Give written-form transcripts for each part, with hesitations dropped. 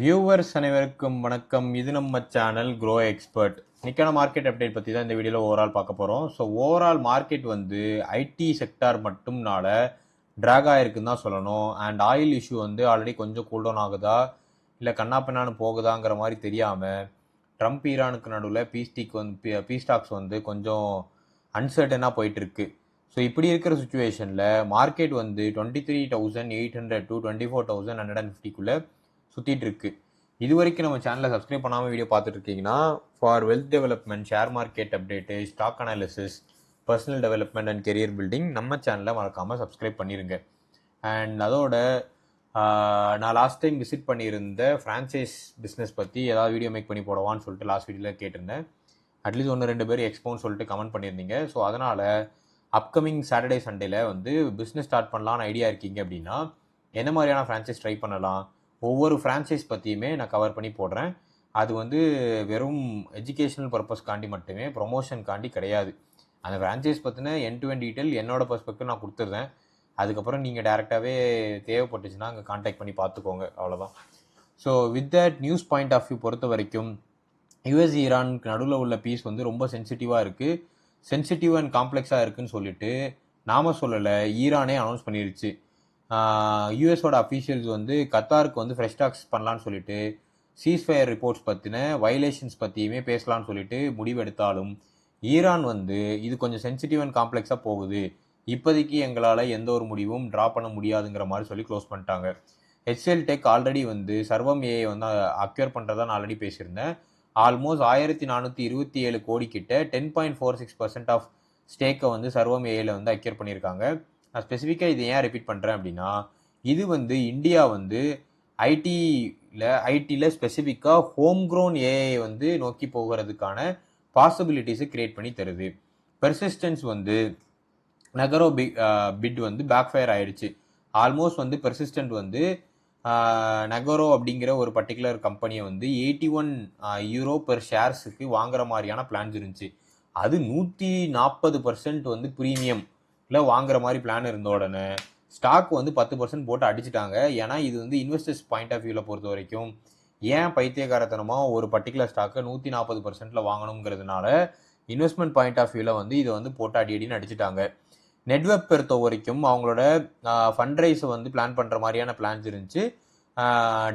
Viewers அனைவருக்கும் வணக்கம். இது நம்ம சேனல் க்ரோ எக்ஸ்பர்ட். இன்னைக்கான மார்க்கெட் அப்டேட் பற்றி தான் இந்த வீடியோவில் ஓவரால் பார்க்க போகிறோம். ஸோ ஓவரால் மார்க்கெட் வந்து ஐடி செக்டார் மட்டும்னால ட்ராக் ஆகிருக்குன்னு தான் சொல்லணும். அண்ட் ஆயில் இஷ்யூ வந்து ஆல்ரெடி கொஞ்சம் கூல்டவுன் ஆகுதா இல்லை கண்ணாப்பின்னான்னு போகுதாங்கிற மாதிரி தெரியாமல் ட்ரம்ப் ஈரானுக்கு நடுவில் பீ ஸ்டாக்ஸ் வந்து கொஞ்சம் அன்சர்டனாக போயிட்டுருக்கு. ஸோ இப்படி இருக்கிற சுச்சுவேஷனில் மார்க்கெட் வந்து 23,800 to 24,150க்குள்ளே சுற்றிட்டு இருக்கு. இது வரைக்கும் நம்ம சேனலை சப்ஸ்கிரைப் பண்ணாமல் வீடியோ பார்த்துட்டு இருக்கீங்கன்னா for wealth development, share market update, stock analysis, personal development and career building நம்ம சேனலை மறக்காமல் சப்ஸ்கிரைப் பண்ணிடுங்க. அண்ட் அதோட நான் லாஸ்ட் டைம் விசிட் பண்ணியிருந்த ஃப்ரான்ச்சைஸ் பிஸ்னஸ் பற்றி ஏதாவது வீடியோ மேக் பண்ணி போடவான்னு சொல்லிட்டு லாஸ்ட் வீடியோவில் கேட்டிருந்தேன். அட்லீஸ்ட் 1-2 பேர் எக்ஸ்போன்னு சொல்லிட்டு கமெண்ட் பண்ணியிருந்தீங்க. ஸோ அதனால் அப்கமிங் சாட்டர்டே சண்டேல வந்து பிஸ்னஸ் ஸ்டார்ட் பண்ணலான்னு ஐடியா இருக்கீங்க அப்படின்னா என்ன மாதிரியான ஃப்ரான்ச்சைஸ் ட்ரை பண்ணலாம், ஒவ்வொரு ஃப்ரான்ச்சைஸ் பற்றியுமே நான் கவர் பண்ணி போடுறேன். அது வந்து வெறும் எஜுகேஷனல் பர்பஸ்க்காண்டி மட்டுமே, ப்ரொமோஷனுக்காண்டி கிடையாது. அந்த ஃப்ரான்ச்சைஸ் பற்றின எண்ட் டு எண்ட் டீட்டெயில் என்னோட பர்ஸ்பெக்டிவ் நான் கொடுத்துருந்தேன். அதுக்கப்புறம் நீங்கள் டேரெக்டாகவே தேவைப்பட்டுச்சுன்னா அங்கே கான்டாக்ட் பண்ணி பார்த்துக்கோங்க, அவ்வளோதான். So with that news point of view பொறுத்த வரைக்கும் யூஎஸ் ஈரானுக்கு நடுவில் உள்ள பீஸ் வந்து ரொம்ப சென்சிட்டிவாக இருக்குது. சென்சிட்டிவ் அண்ட் காம்ப்ளெக்ஸாக இருக்குன்னு சொல்லிட்டு நாம் சொல்லலை, ஈரானே அனௌன்ஸ் பண்ணிருச்சு. யூஎஸோட அஃபீஷியல்ஸ் வந்து கத்தாருக்கு வந்து ஃப்ரெஷ் டாக்ஸ் பண்ணலான்னு சொல்லிட்டு சீஸ்ஃபயர் ரிப்போர்ட்ஸ் பற்றின வயலேஷன்ஸ் பற்றியுமே பேசலான்னு சொல்லிட்டு முடிவெடுத்தாலும் ஈரான் வந்து இது கொஞ்சம் சென்சிட்டிவ் அண்ட் காம்ப்ளெக்ஸாக போகுது, இப்போதைக்கு எங்களால் எந்த ஒரு முடிவும் ட்ரா பண்ண முடியாதுங்கிற மாதிரி சொல்லி க்ளோஸ் பண்ணிட்டாங்க. HCL டெக் ஆல்ரெடி வந்து சர்வம் ஏஐ வந்து அக்யூர் பண்ணுறதா நான் ஆல்ரெடி பேசியிருந்தேன். ஆல்மோஸ்ட் 1427 கோடி கிட்ட 10.46% ஆஃப் ஸ்டேக்கை வந்து சர்வம் ஏஐல வந்து அக்யூர் பண்ணியிருக்காங்க. நான் ஸ்பெசிஃபிக்காக இதை ஏன் ரிப்பீட் பண்ணுறேன் அப்படின்னா, இது வந்து இந்தியா வந்து ஐடியில் ஸ்பெசிஃபிக்காக ஹோம் க்ரோன் ஏஐ வந்து நோக்கி போகிறதுக்கான பாசிபிலிட்டிஸை கிரியேட் பண்ணி தருது. பெர்சிஸ்டன்ஸ் வந்து நகரோ பிட் வந்து பேக் ஃபயர் ஆயிடுச்சு. ஆல்மோஸ்ட் வந்து பெர்சிஸ்டன்ட் வந்து நகரோ அப்படிங்கிற ஒரு பர்டிகுலர் கம்பெனியை வந்து 81 யூரோ பெர் ஷேர்ஸுக்கு வாங்குற மாதிரியான பிளான்ஸ் இருந்துச்சு. அது 140% வந்து ப்ரீமியம்ல வாங்குற மாதிரி பிளான் இருந்த உடனே ஸ்டாக் வந்து 10% போட்டு அடிச்சுட்டாங்க. ஏன்னா இது வந்து இன்வெஸ்டர்ஸ் பாயிண்ட் ஆஃப் வியூவில் பொறுத்த வரைக்கும் ஏன் பைத்தியகாரத்தனமாக ஒரு பர்டிகுலர் ஸ்டாக்கை 140%ல வாங்கணுங்கிறதுனால இன்வெஸ்ட்மெண்ட் பாயிண்ட் ஆஃப் வியூவில் வந்து இதை வந்து போட்டு அடின்னு அடிச்சுட்டாங்க. நெட்வொர்க் பொறுத்த வரைக்கும் அவங்களோட ஃபண்ட் ரைஸை வந்து பிளான் பண்ணுற மாதிரியான பிளான்ஸ் இருந்துச்சு.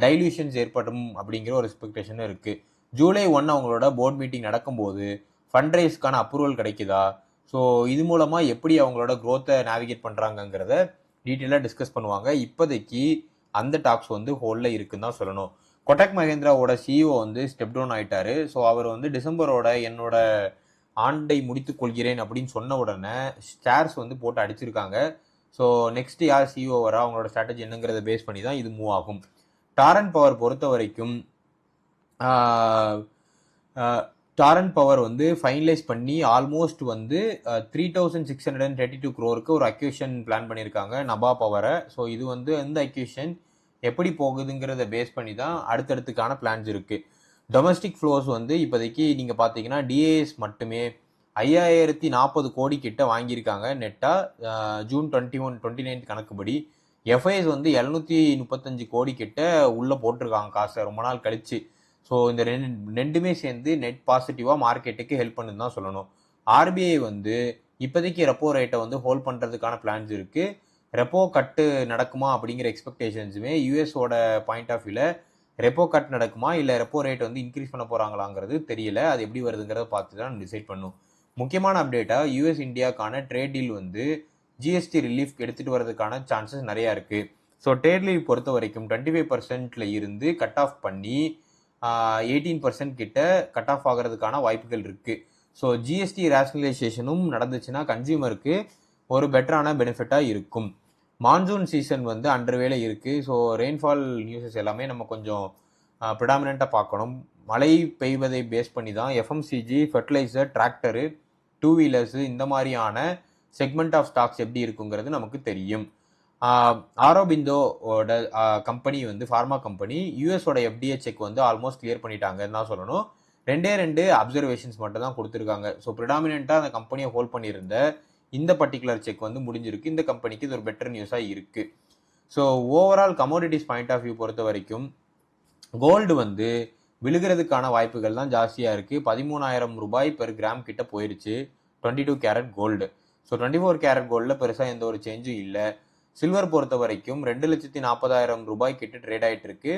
டைல்யூஷன்ஸ் ஏற்படும் அப்படிங்கிற ஒரு எக்ஸ்பெக்டேஷன் இருக்குது. ஜூலை 1 அவங்களோட போர்ட் மீட்டிங் நடக்கும்போது ஃபண்ட் ரைஸ்க்கான அப்ரூவல் கிடைக்குதா, ஸோ இது மூலமாக எப்படி அவங்களோட க்ரோத்தை நேவிகேட் பண்ணுறாங்கங்கிறத டீட்டெயிலாக டிஸ்கஸ் பண்ணுவாங்க. இப்போதைக்கு அந்த டாக்ஸ் வந்து ஹோல்டில் இருக்குன்னு தான் சொல்லணும். கொட்டக் மஹேந்திராவோட சிஇஓ வந்து ஸ்டெப் டவுன் ஆகிட்டாரு. ஸோ அவர் வந்து டிசம்பரோட என்னோட ஆண்டை முடித்துக் கொள்கிறேன் அப்படின்னு சொன்ன உடனே ஷேர்ஸ் வந்து போட்டு அடிச்சிருக்காங்க. ஸோ நெக்ஸ்ட் யார் சிஇஓ வரா, அவங்களோட ஸ்ட்ராட்டஜி என்னங்கிறத பேஸ் பண்ணி தான் இது மூவ் ஆகும். டாரண்ட் பவர் பொறுத்த வரைக்கும் டாரண்ட் பவர் வந்து ஃபைனலைஸ் பண்ணி ஆல்மோஸ்ட் வந்து 3632 crore ஒரு அக்யூஷன் பிளான் பண்ணியிருக்காங்க நபா பவரை. ஸோ இது வந்து இந்த அக்யூஷன் எப்படி போகுதுங்கிறத பேஸ் பண்ணி தான் அடுத்தடுத்துக்கான பிளான்ஸ் இருக்குது. டொமஸ்டிக் ஃப்ளோஸ் வந்து இப்போதைக்கு நீங்கள் பார்த்தீங்கன்னா டிஏஎஸ் மட்டுமே 5040 கோடி கிட்ட வாங்கியிருக்காங்க நெட்டாக ஜூன் 29 கணக்குப்படி. எஃப்ஐஎஸ் வந்து 735 கோடி கிட்ட உள்ளே போட்டிருக்காங்க காசை ரொம்ப நாள் கழிச்சு. ஸோ இந்த ரெண்டுமே சேர்ந்து நெட் பாசிட்டிவாக மார்க்கெட்டுக்கு ஹெல்ப் பண்ணுன்னு தான் சொல்லணும். ஆர்பிஐ வந்து இப்போதைக்கு ரெப்போ ரேட்டை வந்து ஹோல்ட் பண்ணுறதுக்கான பிளான்ஸ் இருக்குது. ரெப்போ கட்டு நடக்குமா அப்படிங்கிற எக்ஸ்பெக்டேஷன்ஸுமே யூஎஸோட பாயிண்ட் ஆஃப் வியூவில் ரெப்போ கட் நடக்குமா இல்லை ரெப்போ ரேட் வந்து இன்க்ரீஸ் பண்ண போகிறாங்களாங்கிறது தெரியல. அது எப்படி வருதுங்கிறத பார்த்து தான் டிசைட் பண்ணும். முக்கியமான அப்டேட்டாக யூஎஸ் இந்தியாவுக்கான ட்ரேட் டீல் வந்து ஜிஎஸ்டி ரிலீஃப் எடுத்துகிட்டு வரதுக்கான சான்சஸ் நிறையா இருக்குது. ஸோ ட்ரேட் டீல் பொறுத்த வரைக்கும் 25% இருந்து கட் ஆஃப் பண்ணி 18% கிட்ட கட் ஆஃப் ஆகிறதுக்கான வாய்ப்புகள் இருக்குது. ஸோ ஜிஎஸ்டி ரேஷனலைசேஷனும் நடந்துச்சுன்னா கன்சியூமருக்கு ஒரு பெட்டரான பெனிஃபிட்டாக இருக்கும். மான்சூன் சீசன் வந்து அண்டர்வேல இருக்குது. ஸோ ரெயின்ஃபால் நியூஸஸ் எல்லாமே நம்ம கொஞ்சம் ப்ரிடாமினண்ட்டாக பார்க்கணும். மழை பெய்வதை பேஸ் பண்ணி தான் எஃப்எம்சிஜி, ஃபெர்டிலைசர், டிராக்டரு, 2 வீலர்ஸு இந்த மாதிரியான செக்மெண்ட் ஆஃப் ஸ்டாக்ஸ் எப்படி இருக்குங்கிறது நமக்கு தெரியும். ஆரோபிந்தோட கம்பெனி வந்து ஃபார்மா கம்பெனி யூஎஸோட எஃப்டிஏ செக் வந்து ஆல்மோஸ்ட் கிளியர் பண்ணிட்டாங்கன்னு தான் சொல்லணும். 2 அப்சர்வேஷன்ஸ் மட்டும் தான் கொடுத்துருக்காங்க. ஸோ ப்ரிடாமினண்ட்டாக அந்த கம்பெனியை ஹோல்ட் பண்ணியிருந்த இந்த பர்டிகுலர் செக் வந்து முடிஞ்சிருக்கு. இந்த கம்பெனிக்கு இது ஒரு பெட்டர் நியூஸாக இருக்குது. So overall commodities point of view பொறுத்த வரைக்கும் கோல்டு வந்து விழுகிறதுக்கான வாய்ப்புகள் தான் ஜாஸ்தியாக இருக்குது. 13,000 ரூபாய் பெர் கிராம் கிட்ட போயிருச்சு 22 கேரட் கோல்டு. ஸோ 24 கேரட் கோல்டில் பெருசாக எந்த ஒரு சேஞ்சும் இல்லை. சில்வர் பொறுத்த வரைக்கும் 2,40,000 ரூபாய் கிட்ட ட்ரேட் ஆகிட்டு இருக்கு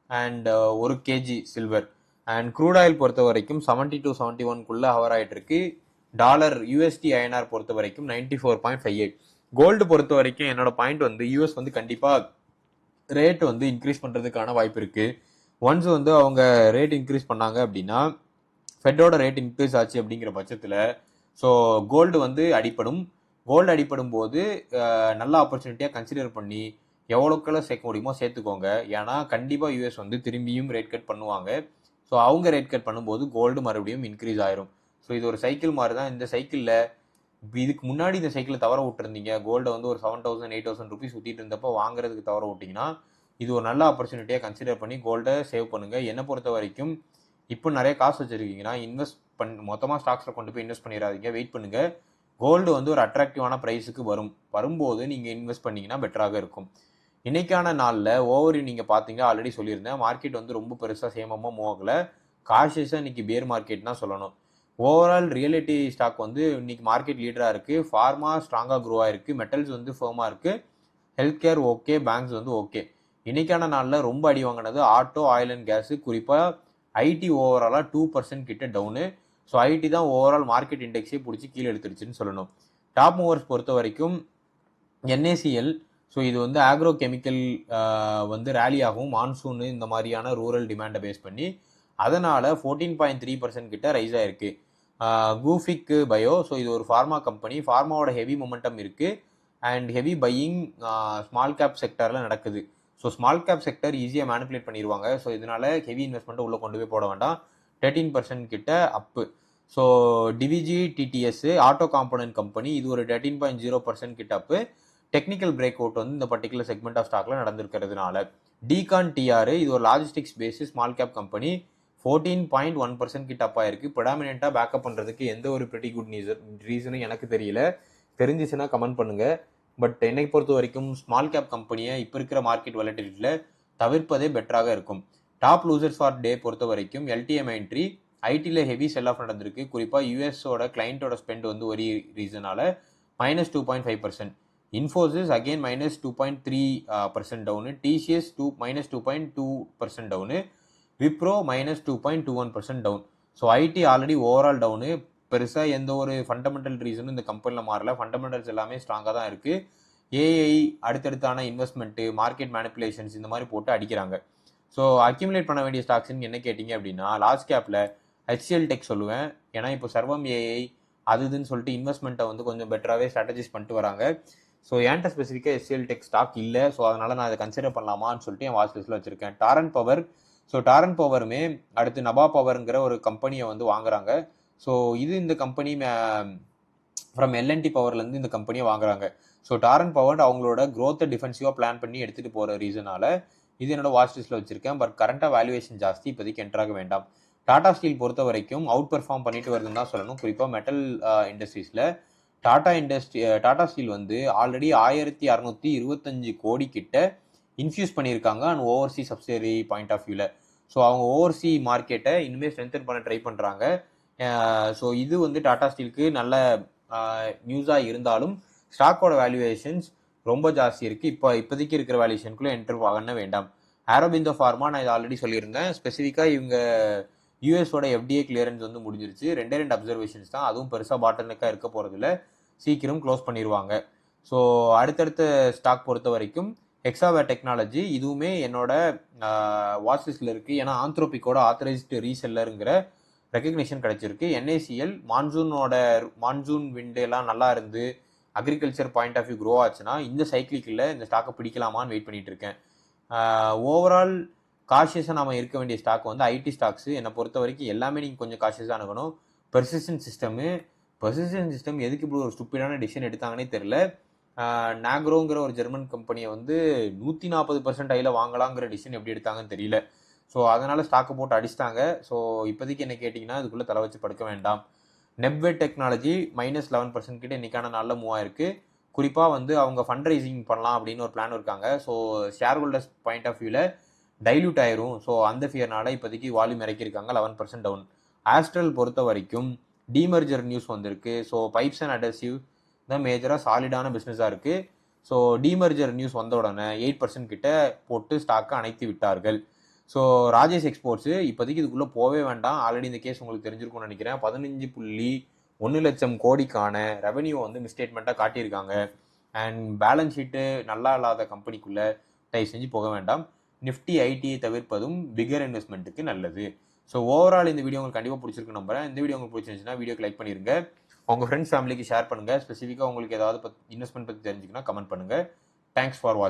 and 1 KG silver. And crude oil பொறுத்த வரைக்கும் 70 to 71 ஹவர் ஆகிட்டு இருக்கு. டாலர் யூஎஸ்டி ஐஎன்ஆர் பொறுத்த வரைக்கும் 94.58. கோல்டு பொறுத்த வரைக்கும் என்னோட பாயிண்ட் வந்து யூஎஸ் வந்து கண்டிப்பாக ரேட் வந்து இன்க்ரீஸ் பண்ணுறதுக்கான வாய்ப்பு இருக்குது. ஒன்ஸ் வந்து அவங்க ரேட் இன்க்ரீஸ் பண்ணாங்க அப்படின்னா ஃபெட்டோட ரேட் இன்க்ரீஸ் ஆச்சு அப்படிங்கிற பட்சத்தில் ஸோ கோல்டு வந்து அடிப்படும். கோல்டு அடிப்படும் போது நல்ல ஆப்பர்ச்சுனிட்டியாக கன்சிடர் பண்ணி எவ்வளோக்கெல்லாம் சேர்க்க முடியுமோ சேர்த்துக்கோங்க. ஏன்னா கண்டிப்பாக யூஎஸ் வந்து திரும்பியும் ரேட் கட் பண்ணுவாங்க. ஸோ அவங்க ரேட் கட் பண்ணும்போது கோல்டு மறுபடியும் இன்க்ரீஸ் ஆயிரும். ஸோ இது ஒரு சைக்கிள் மாதிரி தான். இந்த சைக்கிளில் இதுக்கு முன்னாடி இந்த சைக்கிளை தவற விட்டுருந்தீங்க, கோல்டை வந்து ஒரு 7,000 8,000 ருபீஸ் ஊற்றிட்டு இருந்தப்போ வாங்குறதுக்கு தவற விட்டிங்கன்னா இது ஒரு நல்ல ஆப்பர்ச்சுனிட்டியாக கன்சிடர் பண்ணி கோல்டை சேவ் பண்ணுங்கள். என்னை பொறுத்த வரைக்கும் இப்போ நிறைய காசு வச்சுருக்கீங்கன்னா மொத்தமாக ஸ்டாக்ஸில் கொண்டு போய் இன்வெஸ்ட் பண்ணிடாதீங்க, வெயிட் பண்ணுங்கள். கோல்டு வந்து ஒரு அட்ராக்டிவான ப்ரைஸுக்கு வரும்போது நீங்கள் இன்வெஸ்ட் பண்ணிங்கன்னா பெட்டராக இருக்கும். இன்னைக்கான நாளில் ஓவர் நீங்கள் பார்த்தீங்க, ஆல்ரெடி சொல்லியிருந்தேன், மார்க்கெட் வந்து ரொம்ப பெருசாக சேமமாக மூவ் ஆகலை. காஷியஸாக இன்னைக்கு பேர் மார்க்கெட் தான் சொல்லணும். ஓவரால் ரியலிட்டி ஸ்டாக் வந்து இன்னைக்கு மார்க்கெட் லீடராக இருக்குது. ஃபார்மா ஸ்ட்ராங்காக க்ரோ ஆயிருக்கு, மெட்டல்ஸ் வந்து ஃபர்மாக இருக்குது, ஹெல்த் கேர் ஓகே, பேங்க்ஸ் வந்து ஓகே. இன்னைக்கான நாளில் ரொம்ப அடி வாங்கினது ஆட்டோ, ஆயில் அண்ட் கேஸு, குறிப்பாக ஐடி ஓவராலாக 2% கிட்ட டவுனு. ஸோ ஐடி தான் ஓவரால் மார்க்கெட் இண்டெக்ஸே பிடிச்சி கீழே எடுத்துருச்சுன்னு சொல்லணும். டாப் மூவர்ஸ் பொறுத்த வரைக்கும் என்ஏசிஎல், ஸோ இது வந்து ஆக்ரோ கெமிக்கல் வந்து ரேலி ஆகும், மான்சூனு இந்த மாதிரியான ரூரல் டிமாண்டை பேஸ் பண்ணி, அதனால் 14.3% கிட்ட ரைஸ் ஆயிருக்கு. கூஃபிக் பயோ, ஸோ இது ஒரு ஃபார்மா கம்பெனி, ஃபார்மாவோட ஹெவி மொமெண்டம் இருக்குது and heavy buying small cap செக்டரில் நடக்குது. ஸோ ஸ்மால் கேப் செக்டர் ஈஸியாக மேனிப்புலேட் பண்ணிடுவாங்க. ஸோ இதனால ஹெவி இன்வெஸ்ட்மெண்ட்டை உள்ளே கொண்டு போய் போட வேண்டாம். 13% கிட்ட அப்பு. So TVG TDS auto component company, இது ஒரு 13.0% கிட்ட அப்பு. டெக்னிக்கல் பிரேக் அவுட் வந்து இந்த பர்டிகுலர் செக்மெண்ட் ஆஃப் ஸ்டாக்ல நடந்திருக்கிறதுனால. டிகான் டிஆர், இது ஒரு logistics basis small cap company, 14.1% கிட்ட அப் ஆயிருக்கு. ப்ரெடாமினெண்ட்டாக பேக்கப் பண்ணுறதுக்கு எந்த ஒரு பிரிட்டி குட் ரீசனும் எனக்கு தெரியல. தெரிஞ்சிச்சுன்னா கமெண்ட் பண்ணுங்க. பட் என்னை பொறுத்த வரைக்கும் ஸ்மால் கேப் கம்பெனியை இப்போ இருக்கிற மார்க்கெட் வாலட்டிலிட்டியில் தவிர்ப்பதே பெட்டராக இருக்கும். டாப் லூசர்ஸ் ஃபார் டே பொறுத்த வரைக்கும் எல்டிஎம் என்ட்ரி, ஐடியில் ஹெவி செல் ஆஃப் நடந்திருக்கு. குறிப்பாக யூஎஸோட கிளைண்ட்டோட ஸ்பெண்ட் வந்து ஒரு ரீசனால -2.5%. Infosys again -2.3% down, TCS -2.2% down, Wipro -2.21% down. So IT already overall down. பெருசாக எந்த ஒரு ஃபண்டமெண்டல் ரீசனும் இந்த கம்பெனியில் மாறல. ஃபண்டமெண்டல்ஸ் எல்லாமே ஸ்ட்ராங்காக தான் இருக்குது. ஏஐ அடுத்தடுத்தான இன்வெஸ்ட்மெண்ட்டு, மார்க்கெட் மேனிப்புலேஷன்ஸ் இந்த மாதிரி போட்டு அடிக்கிறாங்க. ஸோ அக்யூமுலேட் பண்ண வேண்டிய ஸ்டாக்ஸ்ன்னு என்ன கேட்டிங்க அப்படின்னா லார்ஜ் கேப்பில் ஹெச்சிஎல் டெக் சொல்லுவேன். ஏன்னா இப்போ சர்வம் ஏஐ அதுன்னு சொல்லிட்டு இன்வெஸ்ட்மெண்ட்டை வந்து கொஞ்சம் பெட்டராகவே ஸ்ட்ராட்டஜிஸ் பண்ணிட்டு வராங்க. ஸோ என்கிட்ட ஸ்பெசிஃபிக்காக ஹெச்சிஎல் டெக் ஸ்டாக் இல்லை. ஸோ அதனால் நான் அதை கன்சிடர் பண்ணலாமான்னு சொல்லிட்டு என் வாட்ச் லிஸ்ட்டில் வச்சுருக்கேன். டாரண்ட் பவர், ஸோ டாரண்ட் பவருமே அடுத்து நபா பவருங்கிற ஒரு கம்பெனியை வந்து வாங்குறாங்க. ஸோ இது இந்த கம்பெனி ஃப்ரம் எல்என்டி பவர்லேருந்து இந்த கம்பெனியை வாங்குறாங்க. ஸோ டாரண்ட் பவர் அவங்களோட க்ரோத்தை டிஃபென்சிவாக பிளான் பண்ணி எடுத்துகிட்டு போகிற ரீசனால இது என்னோட வாட்ச் லிஸ்ட்டில் வச்சிருக்கேன். பட் கரண்ட்டாக வேல்யூவேஷன் ஜாஸ்தி, இப்போதைக்கு என்ட்ராக வேண்டாம். டாடா ஸ்டீல் பொறுத்த வரைக்கும் அவுட் பெர்ஃபார்ம் பண்ணிட்டு வருதுன்னு தான் சொல்லணும். குறிப்பாக மெட்டல் இண்டஸ்ட்ரீஸில் டாடா ஸ்டீல் வந்து ஆல்ரெடி 1,625 கோடி கிட்ட இன்ஃபியூஸ் பண்ணியிருக்காங்க and oversea subsidiary point of வியூவில். ஸோ அவங்க ஓவர்சி மார்க்கெட்டை இனிமேல் ஸ்ட்ரென்தன் பண்ண ட்ரை பண்ணுறாங்க. ஸோ இது வந்து டாடா ஸ்டீலுக்கு நல்ல நியூஸாக இருந்தாலும் ஸ்டாக்கோட வேல்யூவேஷன்ஸ் ரொம்ப ஜாஸ்தி இருக்குது. இப்போதைக்கு இருக்கிற வேல்யூவேஷனுக்குள்ளே என்டர் ஆகணும் வேண்டாம். ஆரோபிந்தோ ஃபார்மா, நான் இதை ஆல்ரெடி சொல்லியிருந்தேன். ஸ்பெசிஃபிக்காக இவங்க யூஎஸோட எஃப்டிஏ கிளியரன்ஸ் வந்து முடிஞ்சிருச்சு. 2 அப்சர்வேஷன்ஸ் தான், அதுவும் பெருசாக பாட்டல்நெக்காக இருக்க போகிறதில்ல, சீக்கிரம் க்ளோஸ் பண்ணிடுவாங்க. ஸோ அடுத்தடுத்த ஸ்டாக் பொறுத்த வரைக்கும் ஹெக்ஸாவேர் டெக்னாலஜி, இதுவுமே என்னோட வாட்ச் லிஸ்ட்டில் இருக்குது. ஏன்னா ஆந்த்ரோபிக்கோட ஆத்தரைஸ்டு ரீசெல்லருங்கிற ரெக்கக்னிஷன் கிடைச்சிருக்கு. என்ஏசிஎல் மான்சூன் விண்டு எல்லாம் நல்லா இருந்து agriculture point of view grow ஆச்சுன்னா இந்த சைக்கிளிக்கில் இந்த ஸ்டாக்கை பிடிக்கலாமான்னு வெயிட் பண்ணிட்டு இருக்கேன். ஓவரால் காஷியஸாக நம்ம இருக்க வேண்டிய ஸ்டாக் வந்து ஐடி ஸ்டாக்ஸு. என்னை பொறுத்த வரைக்கும் எல்லாமே நீங்கள் கொஞ்சம் காஷியஸாக அணுகணும். பெர்சிஸ்டன்ட் சிஸ்டம் எதுக்கு இப்படி ஒரு ஸ்டூப்பிடான டிசிஷன் எடுத்தாங்கன்னே தெரில. நாக்ரோங்கிற ஒரு ஜெர்மன் கம்பெனியை வந்து 140% ஐயில் வாங்கலாங்கிற டிசிஷன் எப்படி எடுத்தாங்கன்னு தெரியல. ஸோ அதனால் ஸ்டாக்கை போட்டு அடிச்சிட்டாங்க. ஸோ இப்போதைக்கு என்ன கேட்டிங்கன்னா இதுக்குள்ளே தலை வச்சு படுக்க வேண்டாம். நெப்வெட் டெக்னாலஜி -11% கிட்ட இன்றைக்கான நாளில் மூவ் ஆயிருக்கு. குறிப்பாக வந்து அவங்க ஃபண்ட் ரைசிங் பண்ணலாம் அப்படின்னு ஒரு பிளான் இருக்காங்க. So shareholders point of வியூவில் டைல்யூட் ஆயிரும். ஸோ அந்த ஃபியர்னால இப்போதைக்கு வால்யூம் இறக்கியிருக்காங்க, 11% டவுன். ஆஸ்ட்ரல் பொறுத்த வரைக்கும் டீமர்ஜர் நியூஸ் வந்திருக்கு. ஸோ பைப்ஸ் அண்ட் அடசிவ் தான் மேஜராக சாலிடான பிஸ்னஸாக இருக்குது. ஸோ டீமர்ஜர் நியூஸ் வந்த உடனே 8% கிட்ட போட்டு ஸ்டாக்கை அணைத்து விட்டார்கள். ஸோ ராஜேஷ் எக்ஸ்போர்ட்ஸு இப்போதைக்கு இதுக்குள்ளே போவே வேண்டாம். ஆல்ரெடி இந்த கேஸ் உங்களுக்கு தெரிஞ்சிருக்கும்னு நினைக்கிறேன். 15.1 லட்சம் கோடிக்கான ரெவன்யூ வந்து மிஸ்டேட்மெண்ட்டாக காட்டியிருக்காங்க. அண்ட் பேலன்ஸ் ஷீட்டு நல்லா இல்லாத கம்பெனிக்குள்ளே தயவு செஞ்சு போக வேண்டாம். நிஃப்டி ஐடியை தவிர்ப்பதும் பிகர் இன்வெஸ்ட்மெண்ட்டுக்கு நல்லது. ஸோ ஓவரால் இந்த வீடியோ உங்களுக்கு கண்டிப்பாக பிடிச்சிருக்கு நம்புறேன். இந்த வீடியோ உங்களுக்கு பிடிச்சிருந்துச்சுன்னா வீடியோக்கு லைக் பண்ணிருங்க. உங்கள் ஃப்ரெண்ட்ஸ் ஃபேமிலிக்கு ஷேர் பண்ணுங்கள். ஸ்பெசிஃபிக்காக உங்களுக்கு ஏதாவது இன்வெஸ்ட்மெண்ட் பற்றி தெரிஞ்சுக்கன்னா கமெண்ட் பண்ணுங்கள். தேங்க்ஸ் ஃபார் வாட்சிங்.